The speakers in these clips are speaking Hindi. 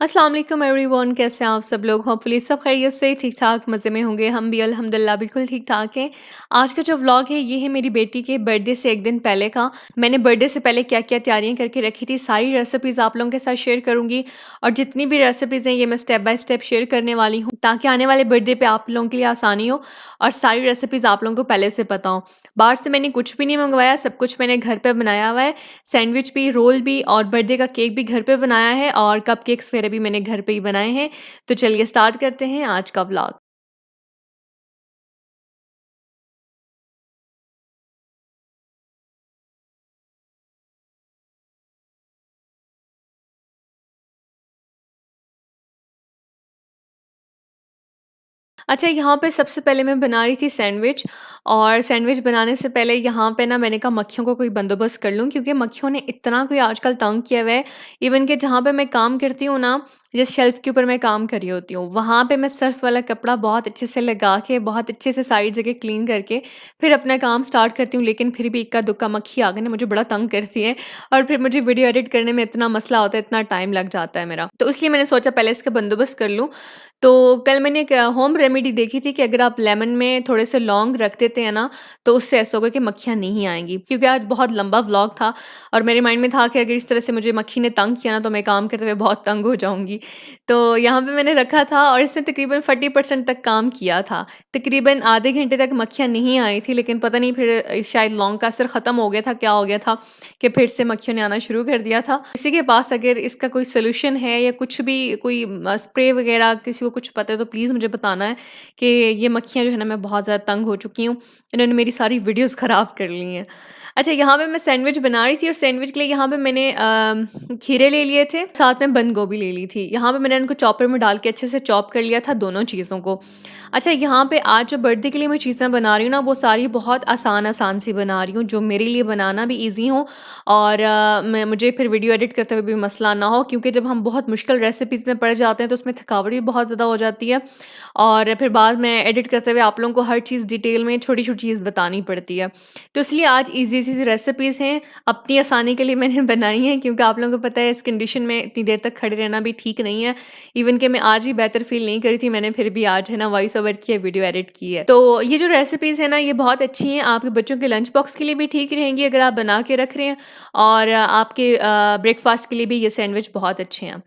अस्सलाम वालेकुम एवरीवन, कैसे हैं आप सब लोग? होपफुली सब खैरियत से ठीक-ठाक मज़े में होंगे। हम भी अल्हम्दुलिल्लाह बिल्कुल ठीक-ठाक हैं। आज का जो व्लॉग है ये है मेरी बेटी के बर्थडे से 1 दिन पहले का। मैंने बर्थडे से पहले क्या-क्या तैयारियाँ करके रखी थी, सारी रेसिपीज़ आप लोगों के साथ शेयर करूँगी और जितनी भी रेसिपीज़ हैं ये मैं स्टेप बाय स्टेप शेयर करने वाली हूँ ताकि आने वाले बर्थडे पे आप लोगों के लिए आसानी हो और सारी रेसिपीज़ आप लोगों को पहले से पता हो। बाहर से मैंने कुछ भी नहीं मँगवाया, सब कुछ मैंने घर पे बनाया हुआ है। सैंडविच भी, रोल भी और बर्थडे का केक भी घर पे बनाया है और कपकेक्स वगैरह भी मैंने घर पे ही बनाए हैं। तो चलिए स्टार्ट करते हैं आज का व्लॉग। अच्छा, यहाँ पे सबसे पहले मैं बना रही थी सैंडविच और सैंडविच बनाने से पहले यहाँ पे ना मैंने कहा मक्खियों का कोई बंदोबस्त कर लूँ क्योंकि मक्खियों ने इतना कोई आजकल तंग किया हुआ है। इवन कि जहाँ पे मैं काम करती हूँ ना, जिस शेल्फ के ऊपर मैं काम कर रही होती हूँ, वहाँ पे मैं सर्फ वाला कपड़ा बहुत अच्छे से लगा के, बहुत अच्छे से सारी जगह क्लीन करके फिर अपना काम स्टार्ट करती हूँ। लेकिन फिर भी इक्का दुक्का मक्खी आ गई ना, मुझे बड़ा तंग करती है और फिर मुझे वीडियो एडिट करने में इतना मसला होता है, इतना टाइम लग जाता है मेरा। तो इसलिए मैंने सोचा पहले इसका बंदोबस्त कर लूँ। तो कल मैंने एक होम रेमेडी देखी थी कि अगर आप लेमन में थोड़े से लौंग रख देते हैं ना, तो उससे ऐसा होगा कि मक्खियाँ नहीं आएँगी। क्योंकि आज बहुत लंबा व्लॉग था और मेरे माइंड में था कि अगर इस तरह से मुझे मक्खी ने तंग किया ना, तो मैं काम करते हुए बहुत तंग हो जाऊँगी। तो यहाँ पे मैंने रखा था और इसने तकरीबन 40% तक काम किया था। तकरीबन आधे घंटे तक मक्खियाँ नहीं आई थी, लेकिन पता नहीं फिर शायद लौंग का असर ख़त्म हो गया था, क्या हो गया था कि फिर से मक्खियों ने आना शुरू कर दिया था। किसी के पास अगर इसका कोई सॉल्यूशन है या कुछ भी कोई स्प्रे वगैरह किसी को कुछ पता है तो प्लीज़ मुझे बताना है कि ये मक्खियाँ जो है ना मैं बहुत ज़्यादा तंग हो चुकी हूँ। इन्होंने मेरी सारी वीडियोज़ ख़राब कर ली हैं। अच्छा, यहाँ पे मैं सैंडविच बना रही थी और सैंडविच के लिए यहाँ पे मैंने खीरे ले लिए थे, साथ में बंद गोभी ले ली थी। यहाँ पे मैंने इनको चॉपर में डाल के अच्छे से चॉप कर लिया था दोनों चीज़ों को। अच्छा, यहाँ पे आज जो बर्थडे के लिए मैं चीज़ें बना रही हूँ ना, वो सारी बहुत आसान-आसान सी बना रही हूँ, जो मेरे लिए बनाना भी ईज़ी हो और मैं मुझे फिर वीडियो एडिट करते हुए भी मसला ना हो क्योंकि जब हम बहुत मुश्किल रेसिपीज़ में पड़ जाते हैं तो उसमें थकावट भी बहुत ज़्यादा हो जाती है और फिर बाद में एडिट करते हुए आप लोगों को हर चीज़ डिटेल में छोटी-छोटी चीज़ बतानी पड़ती है। तो इसलिए आज ईज़ी सी रेसिपीज़ हैं, अपनी आसानी के लिए मैंने बनाई हैं क्योंकि आप लोगों को पता है इस कंडीशन में इतनी देर तक खड़े रहना भी ठीक नहीं है। इवन कि मैं आज ही बेहतर फ़ील नहीं कर रही थी, मैंने फिर भी आज है ना वॉइस ओवर की है, वीडियो एडिट की है। तो ये जो रेसिपीज़ हैं ना, ये बहुत अच्छी हैं, आपके बच्चों के लंच बॉक्स के लिए भी ठीक रहेंगी अगर आप बना के रख रहे हैं और आपके ब्रेकफ़ास्ट के लिए भी ये सैंडविच बहुत अच्छे हैं।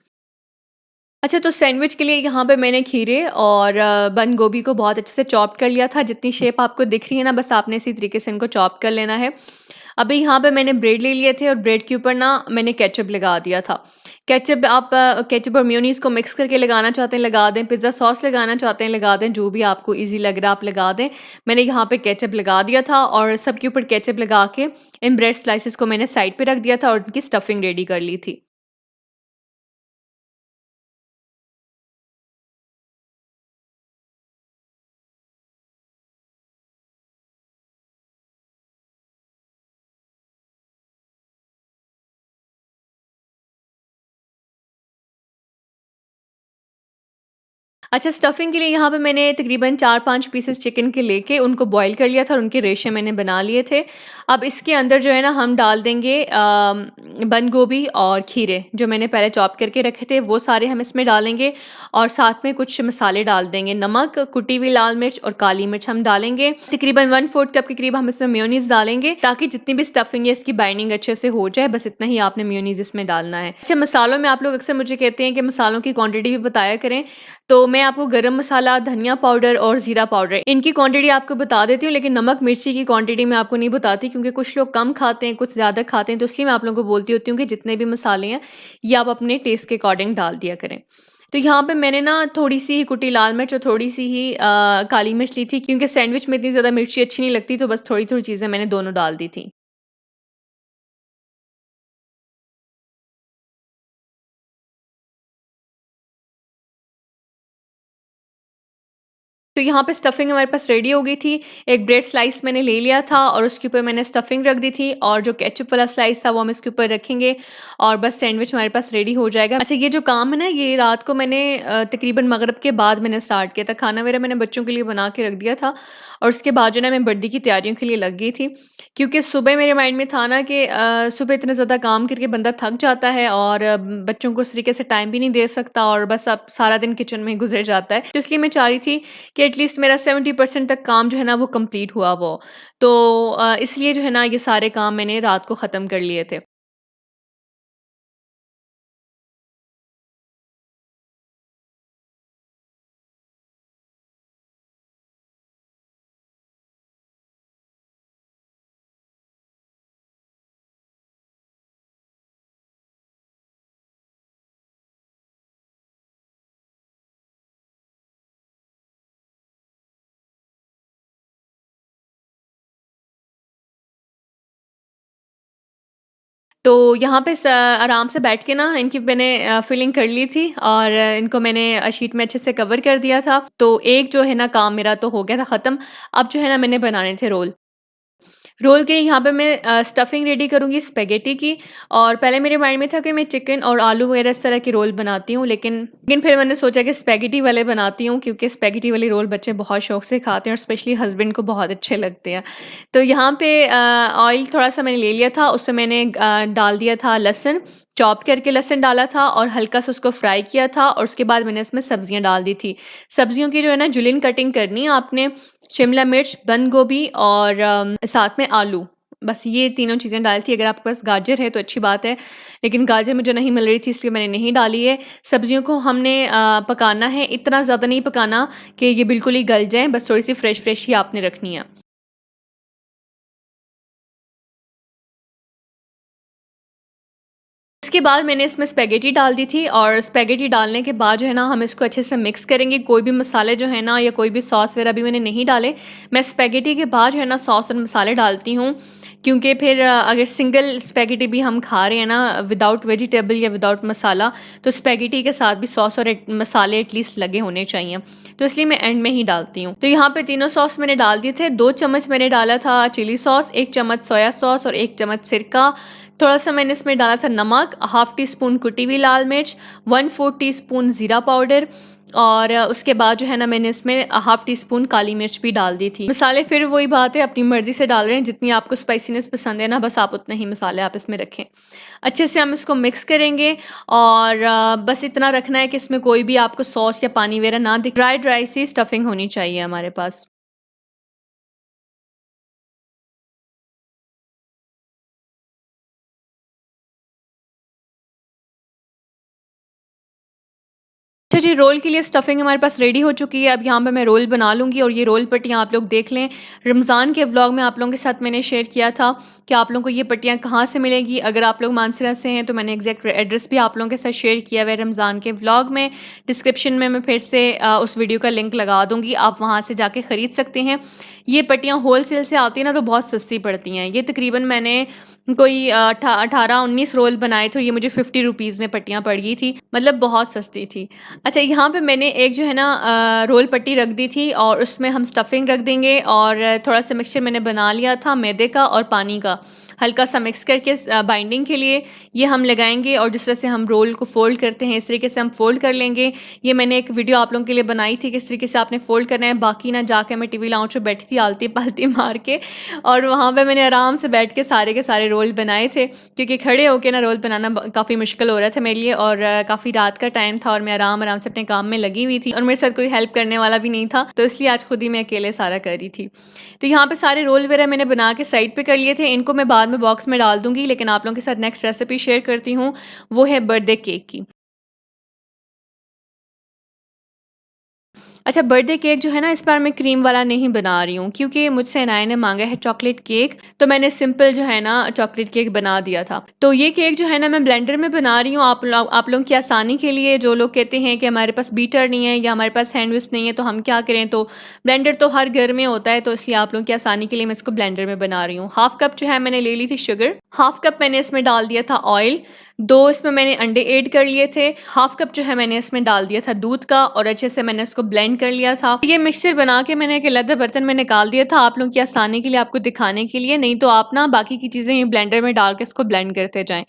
अच्छा, तो सैंडविच के लिए यहाँ पे मैंने खीरे और बंद गोभी को बहुत अच्छे से चॉप कर लिया था। जितनी शेप आपको दिख रही है ना, बस आपने इसी तरीके से इनको चॉप कर लेना है। अभी यहाँ पे मैंने ब्रेड ले लिए थे और ब्रेड के ऊपर ना मैंने केचअप लगा दिया था। केचअप आप केचअप और मेयोनीज़ को मिक्स करके लगाना चाहते हैं लगा दें, पिज़्ज़ा सॉस लगाना चाहते हैं लगा दें, जो भी आपको ईज़ी लग रहा है आप लगा दें। मैंने यहाँ पे केचअप लगा दिया था और सबके ऊपर केचअप लगा के इन ब्रेड स्लाइसेस को मैंने साइड पे रख दिया था और उनकी स्टफिंग रेडी कर ली थी। अच्छा, स्टफिंग के लिए यहाँ पे मैंने तकरीबन 4-5 पीसेस चिकन के लेके उनको बॉयल कर लिया था और उनके रेशे मैंने बना लिए थे। अब इसके अंदर जो है ना हम डाल देंगे बंद गोभी और खीरे जो मैंने पहले चॉप करके रखे थे वो सारे हम इसमें डालेंगे और साथ में कुछ मसाले डाल देंगे। नमक, कुटी हुई लाल मिर्च और काली मिर्च हम डालेंगे। तकरीबन 1/4 कप के करीब हम इसमें मेयोनीज़ डालेंगे ताकि जितनी भी स्टफिंग है इसकी बाइंडिंग अच्छे से हो जाए। बस इतना ही आपने मेयोनीज़ इसमें डालना है। अच्छा, मसालों में आप लोग अक्सर मुझे कहते हैं कि मसालों की क्वांटिटी भी बताया करें। तो मैं आपको गरम मसाला, धनिया पाउडर और ज़ीरा पाउडर इनकी क्वांटिटी आपको बता देती हूँ, लेकिन नमक, मिर्ची की क्वांटिटी मैं आपको नहीं बताती क्योंकि कुछ लोग कम खाते हैं, कुछ ज़्यादा खाते हैं, तो इसलिए मैं आप लोगों को बोलती होती हूँ कि जितने भी मसाले हैं, ये आप अपने टेस्ट के अकॉर्डिंग डाल दिया करें। तो यहाँ पे मैंने ना थोड़ी-सी ही कुटी लाल मिर्च और थोड़ी-सी ही काली मिर्च ली थी क्योंकि सैंडविच में इतनी ज़्यादा मिर्ची अच्छी नहीं लगती, तो बस थोड़ी-थोड़ी चीज़ें मैंने दोनों डाल दी थी। तो यहाँ पे स्टफिंग हमारे पास रेडी हो गई थी। एक ब्रेड स्लाइस मैंने ले लिया था और उसके ऊपर मैंने स्टफिंग रख दी थी और जो केचप वाला स्लाइस था वो हम इसके ऊपर रखेंगे और बस सैंडविच हमारे पास रेडी हो जाएगा। अच्छा, ये जो काम है ना, ये रात को मैंने तकरीबन मगरिब के बाद मैंने स्टार्ट किया था। खाना वगैरह मैंने बच्चों के लिए बना के रख दिया था और उसके बाद जो है ना मैं बर्थडे की तैयारियों के लिए लग गई थी। क्योंकि सुबह मेरे माइंड में था ना कि सुबह इतना ज़्यादा काम करके बंदा थक जाता है और बच्चों को उस तरीके से टाइम भी नहीं दे सकता और बस अब सारा दिन किचन में ही गुजर जाता है। तो इसलिए मैं चाह रही थी कि एटलीस्ट मेरा 70% तक काम जो है ना वो कंप्लीट हुआ वो। तो इसलिए जो है ना ये सारे काम मैंने रात को ख़त्म कर लिए थे। तो यहाँ पे आराम से बैठ के ना इनकी मैंने फिलिंग कर ली थी और इनको मैंने शीट में अच्छे से कवर कर दिया था। तो एक जो है ना काम मेरा तो हो गया था ख़त्म। अब जो है ना मैंने बनाने थे रोल। रोल के यहाँ पे मैं स्टफिंग रेडी करूँगी स्पेगेटी की। और पहले मेरे माइंड में था कि मैं चिकन और आलू वगैरह इस तरह के रोल बनाती हूँ, लेकिन फिर मैंने सोचा कि स्पेगेटी वाले बनाती हूँ क्योंकि स्पेगेटी वाले रोल बच्चे बहुत शौक से खाते हैं और स्पेशली हस्बैंड को बहुत अच्छे लगते हैं। तो यहाँ पे ऑयल थोड़ा सा मैंने ले लिया था, उसमें मैंने डाल दिया था लहसुन, चॉप करके लहसुन डाला था और हल्का सा उसको फ्राई किया था और उसके बाद मैंने इसमें सब्जियां डाल दी थी। सब्जियों की जो है ना जुलिन कटिंग करनी है आपने। शिमला मिर्च, बंद गोभी और साथ में आलू, बस ये तीनों चीज़ें डाली थी। अगर आपके पास गाजर है तो अच्छी बात है, लेकिन गाजर मुझे नहीं मिल रही थी इसलिए मैंने नहीं डाली है। सब्जियों को हमने पकाना है, इतना ज़्यादा नहीं पकाना कि ये बिल्कुल ही गल जाएँ, बस थोड़ी-सी फ्रेश-फ्रेश ही आपने रखनी है। इसके बाद मैंने इसमें स्पेगेटी डाल दी थी और स्पेगेटी डालने के बाद जो है ना हम इसको अच्छे से मिक्स करेंगे। कोई भी मसाले जो है ना या कोई भी सॉस वगैरह भी मैंने नहीं डाले। मैं स्पेगेटी के बाद जो है ना सॉस और मसाले डालती हूँ क्योंकि फिर अगर सिंगल स्पेगेटी भी हम खा रहे हैं ना विदाउट वेजिटेबल या विदाउट मसाला, तो स्पेगेटी के साथ भी सॉस और मसाले एटलीस्ट लगे होने चाहिए। तो इसलिए मैं एंड में ही डालती हूँ। तो यहाँ पे तीनों सॉस मैंने डाल दिए थे। 2 चम्मच मैंने डाला था चिली सॉस, 1 चम्मच सोया सॉस और 1 चम्मच सिरका। थोड़ा-सा मैंने इसमें डाला था नमक, हाफ़ टी स्पून कुटी हुई लाल मिर्च, 1/4 टीस्पून ज़ीरा पाउडर और उसके बाद जो है ना मैंने इसमें हाफ़ टी स्पून काली मिर्च भी डाल दी थी। मसाले फिर वही बात है, अपनी मर्ज़ी से डाल रहे हैं, जितनी आपको स्पाइसीनेस पसंद है ना बस आप उतने ही मसाले आप इसमें रखें। अच्छे से हम इसको मिक्स करेंगे और बस इतना रखना है कि इसमें कोई भी आपको सॉस या पानी वगैरह ना दिखे। ड्राई ड्राई सी स्टफिंग होनी चाहिए हमारे पास। अच्छा जी, रोल के लिए स्टफिंग हमारे पास रेडी हो चुकी है। अब यहाँ पे मैं रोल बना लूँगी और ये रोल पट्टियाँ आप लोग देख लें। रमज़ान के व्लॉग में आप लोगों के साथ मैंने शेयर किया था कि आप लोगों को ये पट्टियाँ कहाँ से मिलेंगी। अगर आप लोग मानसरा से हैं तो मैंने एग्जैक्ट एड्रेस भी आप लोगों के साथ शेयर किया हुआ है रमज़ान के व्लॉग में। डिस्क्रिप्शन में मैं फिर से उस वीडियो का लिंक लगा दूँगी, आप वहाँ से जाके ख़रीद सकते हैं। ये पट्टियाँ होल सेल से आती हैं ना तो बहुत सस्ती पड़ती हैं। ये तकरीबन मैंने कोई 18-19 रोल बनाए थे और ये मुझे 50 रुपीज़ में पट्टियाँ पड़ गई थी, मतलब बहुत सस्ती थी। अच्छा, यहाँ पे मैंने एक जो है ना रोल पट्टी रख दी थी और उसमें हम स्टफिंग रख देंगे और थोड़ा-सा मिक्सचर मैंने बना लिया था मैदे का और पानी का। हल्का सा मिक्स करके बाइंडिंग के लिए ये हम लगाएँगे और जिस तरह से हम रोल को फ़ोल्ड करते हैं इस तरीके से हम फ़ोल्ड कर लेंगे। ये मैंने एक वीडियो आप लोगों के लिए बनाई थी किस तरीके से आपने फ़ोल्ड करना है। बाकी ना जाके मैं टीवी लाउंज पे बैठी थी आलती-पालती मार के और वहाँ पे मैंने आराम से बैठ के सारे के सारे रोल बनाए थे क्योंकि खड़े होके ना रोल बनाना काफ़ी मुश्किल हो रहा था मेरे लिए और काफ़ी रात का टाइम था और मैं आराम-आराम से अपने काम में लगी हुई थी और मेरे साथ कोई हेल्प करने वाला भी नहीं था, तो इसलिए आज खुद ही मैं अकेले सारा कर रही थी। तो यहाँ पे सारे रोल वगैरह मैंने बना के साइड पे कर लिए थे, इनको मैं बाद में बॉक्स में डाल दूँगी, लेकिन आप लोगों के साथ नेक्स्ट रेसिपी शेयर करती हूँ, वो है बर्थडे केक की। अच्छा, बर्थडे केक जो है ना इस बार मैं क्रीम वाला नहीं बना रही हूँ क्योंकि मुझसे इनाया ने मांगा है चॉकलेट केक, तो मैंने सिंपल जो है ना चॉकलेट केक बना दिया था। तो ये केक जो है ना मैं ब्लेंडर में बना रही हूँ आप लोगों की आसानी के लिए। जो लोग कहते हैं कि हमारे पास बीटर नहीं है या हमारे पास हैंड विस्क नहीं है तो हम क्या करें, तो ब्लेंडर तो हर घर में होता है, तो इसलिए आप लोगों की आसानी के लिए मैं इसको ब्लेंडर में बना रही हूँ। हाफ कप जो है मैंने ले ली थी शुगर, हाफ कप मैंने इसमें डाल दिया था ऑयल, 2 इसमें मैंने अंडे ऐड कर लिए थे, हाफ कप जो है मैंने इसमें डाल दिया था दूध का और अच्छे से मैंने इसको ब्लेंड कर लिया था। ये मिक्सचर बना के मैंने एक अलग बर्तन में निकाल दिया था आप लोगों की आसानी के लिए, आपको दिखाने के लिए, नहीं तो आप ना बाकी की चीज़ें ये ब्लेंडर में डाल के इसको ब्लेंड करते जाएँ।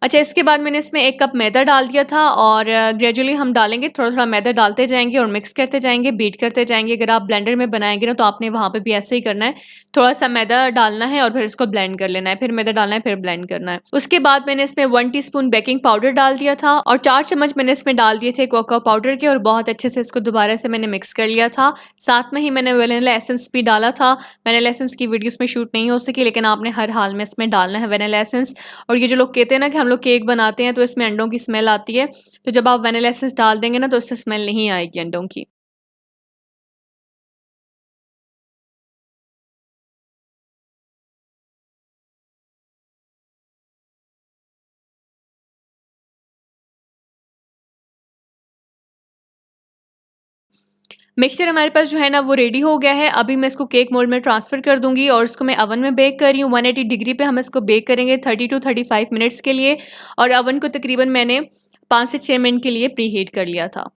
अच्छा, इसके बाद मैंने इसमें 1 कप मैदा डाल दिया था और ग्रेजुअली हम डालेंगे, थोड़ा-थोड़ा मैदा डालते जाएँगे और मिक्स करते जाएँगे, बीट करते जाएँगे। अगर आप ब्लेंडर में बनाएँगे ना तो आपने वहाँ पे भी ऐसे ही करना है, थोड़ा-सा मैदा डालना है और फिर इसको ब्लेंड कर लेना है, फिर मैदा डालना है, फिर ब्लेंड करना है। उसके बाद मैंने इसमें 1 टीस्पून बेकिंग पाउडर डाल दिया था और 4 चम्मच मैंने इसमें डाल दिए थे कोको पाउडर के और बहुत अच्छे से इसको दोबारा से मैंने मिक्स कर लिया था। साथ में ही मैंने वैनिला एसेंस भी डाला था। वैनिला एसेंस की वीडियो इसमें शूट नहीं हो सकी, लेकिन आपने हर हाल में इसमें डालना है वैनिला एसेंस। और ये जो लोग कहते हैं ना कि हम लोग केक बनाते हैं तो इसमें अंडों की स्मेल आती है, तो जब आप वैनिला एसेंस डाल देंगे ना तो उससे स्मेल नहीं आएगी अंडों की। मिक्सचर हमारे पास जो है ना वो रेडी हो गया है। अभी मैं इसको केक मोल्ड में ट्रांसफ़र कर दूँगी और इसको मैं ओवन में बेक कर रही हूँ। 180 डिग्री पे हम इसको बेक करेंगे 30 टू 35 मिनट्स के लिए और ओवन को तकरीबन मैंने 5 से 6 मिनट के लिए प्री हीट कर लिया था।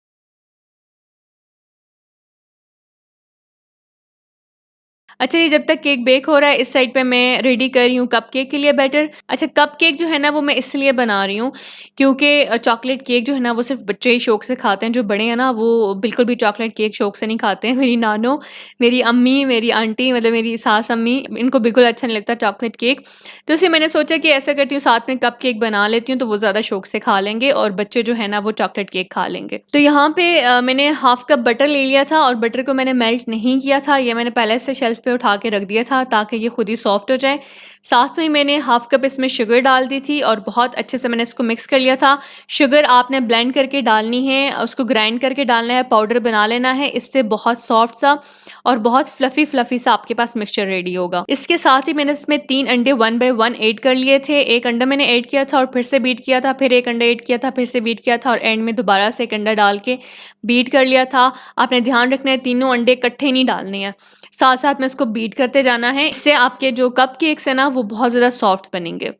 अच्छा, ये जब तक केक बेक हो रहा है इस साइड पे मैं रेडी कर रही हूँ कपकेक के लिए बैटर। अच्छा, कपकेक जो है ना वो मैं इसलिए बना रही हूँ क्योंकि चॉकलेट केक जो है ना वो सिर्फ़ बच्चे ही शौक से खाते हैं, जो बड़े हैं ना वो बिल्कुल भी चॉकलेट केक शौक से नहीं खाते हैं। मेरी नानो, मेरी अम्मी, मेरी आंटी मतलब मेरी सास अम्मी इनको बिल्कुल अच्छा नहीं लगता चॉकलेट केक। तो इसलिए मैंने सोचा कि ऐसा करती हूँ साथ में कपकेक बना लेती हूँ तो वो ज़्यादा शौक से खा लेंगे और बच्चे जो है ना वो चॉकलेट केक खा लेंगे। तो यहाँ पे मैंने हाफ़ कप बटर ले लिया था और बटर को मैंने मेल्ट नहीं किया था, ये मैंने पहले से शेल्फ़ पे उठा के रख दिया था ताकि ये खुद ही सॉफ्ट हो जाए। साथ में मैंने हाफ़ कप इसमें शुगर डाल दी थी और बहुत अच्छे से मैंने इसको मिक्स कर लिया था। शुगर आपने ब्लेंड करके डालनी है, उसको ग्राइंड करके डालना है, पाउडर बना लेना है, इससे बहुत सॉफ्ट सा और बहुत फ्लफ़ी सा आपके पास मिक्सचर रेडी होगा। इसके साथ ही मैंने इसमें 3 अंडे 1 बाय 1 ऐड कर लिए थे। 1 अंडा मैंने ऐड किया था और फिर से बीट किया था, फिर 1 अंडा ऐड किया था, फिर से बीट किया था और एंड में दोबारा से 1 अंडा डाल के बीट कर लिया था। आपने ध्यान रखना है तीनों अंडे इकट्ठे नहीं डालने हैं। साथ-साथ में इसको बीट करते जाना है। इससे आपके जो कपकेक्स हैं ना वो बहुत ज़्यादा सॉफ्ट बनेंगे।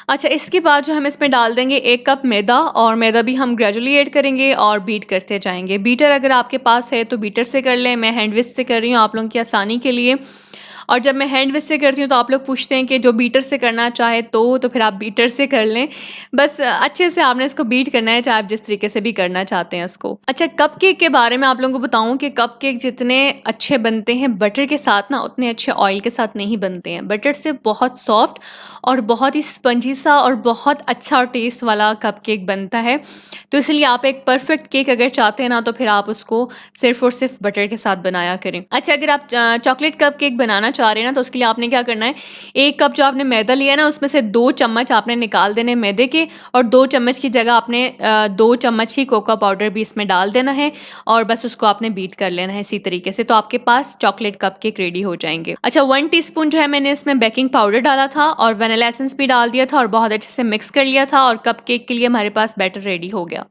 अच्छा, इसके बाद जो हम इसमें डाल देंगे 1 कप मैदा और मैदा भी हम ग्रेजुअली ऐड करेंगे और बीट करते जाएँगे। बीटर अगर आपके पास है तो बीटर से कर लें, मैं हैंड विस्क से कर रही हूँ आप लोगों की आसानी के लिए। और जब मैं हैंड विस्क से करती हूँ तो आप लोग पूछते हैं कि जो बीटर से करना चाहे तो फिर आप बीटर से कर लें। बस अच्छे से आपने इसको बीट करना है, चाहे आप जिस तरीके से भी करना चाहते हैं उसको। अच्छा, कपकेक के बारे में आप लोगों को बताऊँ कि कपकेक जितने अच्छे बनते हैं बटर के साथ ना उतने अच्छे ऑयल के साथ नहीं बनते हैं। बटर से बहुत सॉफ्ट और बहुत ही स्पंजी सा और बहुत अच्छा टेस्ट वाला कपकेक बनता है। तो इसलिए आप एक परफेक्ट केक अगर चाहते हैं ना तो फिर आप उसको सिर्फ़ और सिर्फ़ बटर के साथ बनाया करें। अच्छा, अगर आप चॉकलेट कपकेक बनाना चाह रहे हैं ना तो उसके लिए आपने क्या करना है, 1 कप जो आपने मैदा लिया है ना उसमें से 2 चम्मच आपने निकाल देने हैं मैदे के और 2 चम्मच की जगह आपने 2 चम्मच ही कोको पाउडर भी इसमें डाल देना है और बस उसको आपने बीट कर लेना है इसी तरीके से, तो आपके पास चॉकलेट कपकेक रेडी हो जाएँगे। अच्छा, 1 टीस्पून जो है मैंने इसमें बेकिंग पाउडर डाला था और वैनिला एसेंस भी डाल दिया था और बहुत अच्छे से मिक्स कर लिया था और कपकेक के लिए हमारे पास बैटर रेडी हो गया।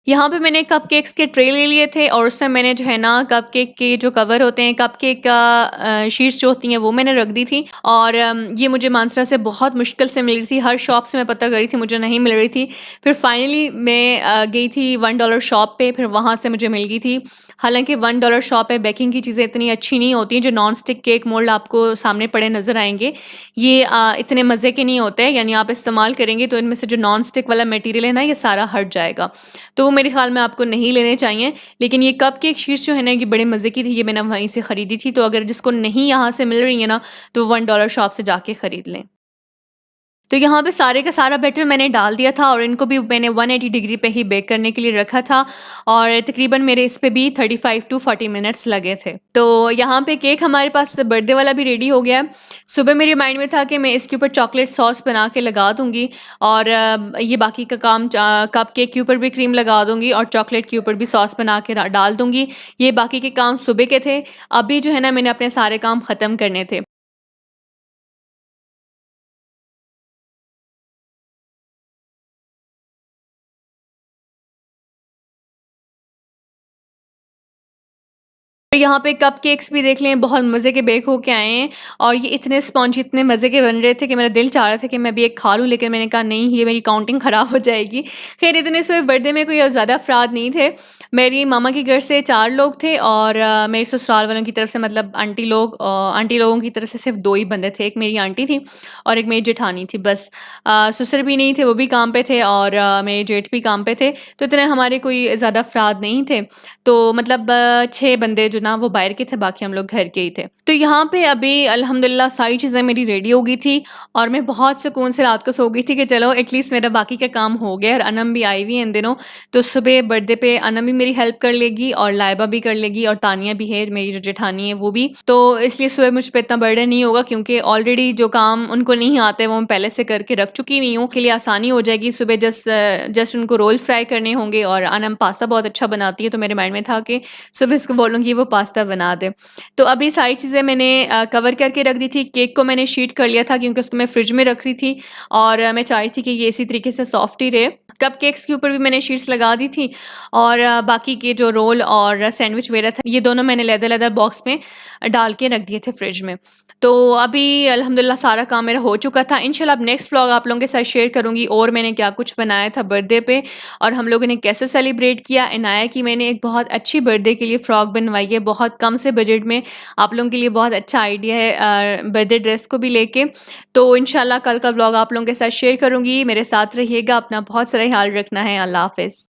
यहाँ पे मैंने कपकेक्स के ट्रे ले लिए थे और उसमें मैंने जो है ना कपकेक के जो कवर होते हैं, कपकेक का शीट्स जो होती हैं वो मैंने रख दी थी और ये मुझे मानसरा से बहुत मुश्किल से मिल रही थी। हर शॉप से मैं पता करी थी, मुझे नहीं मिल रही थी। फिर फाइनली मैं गई थी $1 शॉप पे, फिर वहाँ से मुझे मिल गई थी। हालाँकि $1 शॉप पे बेकिंग की चीज़ें इतनी अच्छी नहीं होती हैं, जो नॉन स्टिक केक मोल्ड आपको सामने पड़े नज़र आएँगे, ये इतने मज़े के नहीं होते हैं, यानी आप इस्तेमाल करेंगे तो इनमें से जो नॉन स्टिक वाला मटीरियल है ना, ये सारा हट जाएगा। तो वो मेरे ख़्याल में आपको नहीं लेने चाहिए। लेकिन ये कपकेक शीट्स जो है ना, ये बड़े मज़े की थी, ये मैंने वहीं से खरीदी थी। तो अगर जिसको नहीं यहाँ से मिल रही है ना, तो $1 शॉप से जाके खरीद लें। तो यहाँ पे सारे का सारा बैटर मैंने डाल दिया था और इनको भी मैंने 180 डिग्री पे ही बेक करने के लिए रखा था और तकरीबन मेरे इस पे भी 35 टू 40 मिनट्स लगे थे। तो यहाँ पे केक हमारे पास बर्थडे वाला भी रेडी हो गया है। सुबह मेरे माइंड में था कि मैं इसके ऊपर चॉकलेट सॉस बना के लगा दूँगी और ये बाकी का काम कप केक के ऊपर भी क्रीम लगा दूँगी और चॉकलेट के ऊपर भी सॉस बना के डाल दूँगी। ये बाकी के काम सुबह के थे। अभी जो है ना मैंने अपने सारे काम ख़त्म करने थे। यहाँ पे कपकेक्स भी देख लें, बहुत मज़े के बेक होके आए हैं और ये इतने स्पॉन्जी, इतने मज़े के बन रहे थे कि मेरा दिल चाह रहा था कि मैं भी एक खा लूँ, लेकिन मैंने कहा नहीं, ये मेरी काउंटिंग ख़राब हो जाएगी। ख़ैर इतने से बर्थडे में कोई ज़्यादा अफ़राद नहीं थे। मेरी मामा के घर से 4 लोग थे और मेरे ससुराल वालों की तरफ से, मतलब आंटी लोगों की तरफ से सिर्फ़ 2 ही बंदे थे। एक मेरी आंटी थी और एक मेरी जेठानी थी बस। ससुर भी नहीं थे, वो भी काम पे थे और मेरे जेठ भी काम पे थे, तो इतने हमारे कोई ज़्यादा अफ़राद नहीं थे। तो मतलब 6 बंदे जो ना वो बाहर के थे, बाकी हम लोग घर के ही थे। तो यहाँ पे अभी अल्हम्दुलिल्लाह सारी चीज़ें मेरी रेडी हो गई थी और मैं बहुत सुकून से रात को सो गई थी कि चलो एटलीस्ट मेरा बाकी का काम हो गया। और अनम भी आई हुई है इन दिनों, तो सुबह बर्थडे पे अनम भी मेरी हेल्प कर लेगी और लाइबा भी कर लेगी और तानिया भी है, मेरी जो जेठानी है वो भी। तो इसलिए सुबह मुझ पे इतना बर्डन नहीं होगा, क्योंकि ऑलरेडी जो काम उनको नहीं आते वो मैं पहले से करके रख चुकी हुई हूँ, के लिए आसानी हो जाएगी। सुबह जस्ट उनको रोल फ्राई करने होंगे और अनम पास्ता बहुत अच्छा बनाती है, तो मेरे माइंड में था कि सुबह इसको बोलूँगी वो पास्ता बना दे। तो अभी सारी चीज़ें मैंने कवर करके रख दी थी। केक को मैंने शीट कर लिया था क्योंकि उसको मैं फ्रिज में रख रही थी और मैं चाह रही थी कि ये इसी तरीके से सॉफ्ट ही रहे। कपकेक्स के ऊपर भी मैंने शीट्स लगा दी थी और बाकी के जो रोल और सैंडविच वगैरह था, ये दोनों मैंने लेदर बॉक्स में डाल के रख दिए थे फ्रिज में। तो अभी अल्हम्दुलिल्लाह सारा काम मेरा हो चुका था। इंशाल्लाह अब नेक्स्ट व्लॉग आप लोगों के साथ शेयर करूँगी और मैंने क्या कुछ बनाया था बर्थडे पे और हम लोगों ने कैसे सेलिब्रेट किया। इनाया की मैंने एक बहुत अच्छी बर्थडे के लिए फ़्रॉक बनवाई है, बहुत कम से बजट में। आप लोगों के लिए बहुत अच्छा आइडिया है बर्थडे ड्रेस को भी लेके। तो इंशाल्लाह कल का व्लॉग आप लोगों के साथ शेयर करूँगी। मेरे साथ रहिएगा, अपना बहुत सारा ख्याल रखना है। अल्लाह हाफ़िज़।